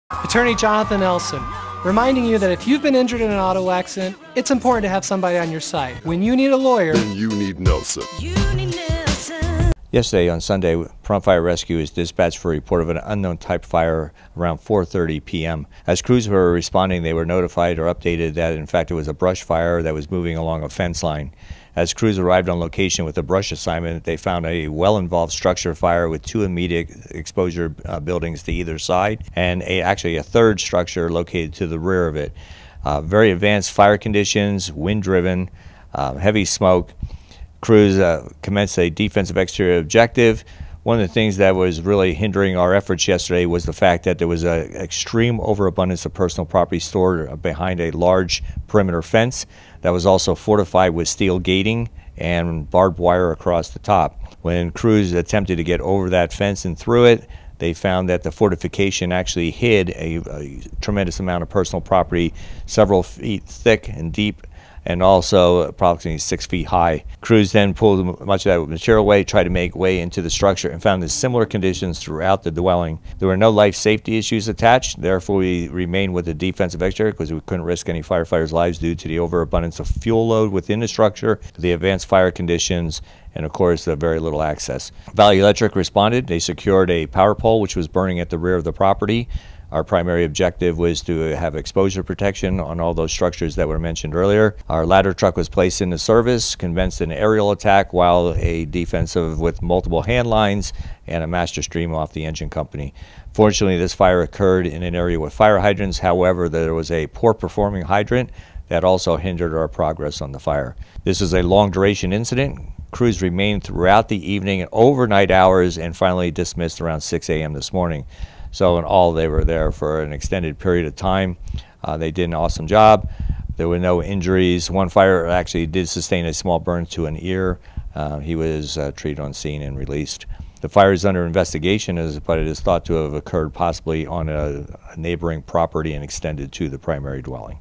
Attorney Jonathan Elson, reminding you that if you've been injured in an auto accident, it's important to have somebody on your side. When you need a lawyer, then you need Nelson. Yesterday on Sunday, Pahrump Fire Rescue is dispatched for a report of an unknown type fire around 4:30 p.m. As crews were responding, they were notified or updated that in fact it was a brush fire that was moving along a fence line. As crews arrived on location with a brush assignment, they found a well-involved structure fire with two immediate exposure buildings to either side, and actually a third structure located to the rear of it. Very advanced fire conditions, wind-driven, heavy smoke. Crews commenced a defensive exterior objective. One of the things that was really hindering our efforts yesterday was the fact that there was an extreme overabundance of personal property stored behind a large perimeter fence that was also fortified with steel gating and barbed wire across the top. When crews attempted to get over that fence and through it, they found that the fortification actually hid a tremendous amount of personal property, several feet thick and deep, and also approximately 6 feet high. Crews then pulled much of that material away, tried to make way into the structure, and found similar conditions throughout the dwelling. There were no life safety issues attached, therefore we remained with the defensive exterior because we couldn't risk any firefighters' lives due to the overabundance of fuel load within the structure, the advanced fire conditions, and of course the very little access. Valley Electric responded. They secured a power pole which was burning at the rear of the property. Our primary objective was to have exposure protection on all those structures that were mentioned earlier. Our ladder truck was placed into service, commenced an aerial attack, while a defensive with multiple hand lines and a master stream off the engine company. Fortunately, this fire occurred in an area with fire hydrants. However, there was a poor performing hydrant that also hindered our progress on the fire. This is a long duration incident. Crews remained throughout the evening and overnight hours and finally dismissed around 6 a.m. this morning. So in all, they were there for an extended period of time. They did an awesome job. There were no injuries. One fire actually did sustain a small burn to an ear. He was treated on scene and released. The fire is under investigation, but it is thought to have occurred possibly on a neighboring property and extended to the primary dwelling.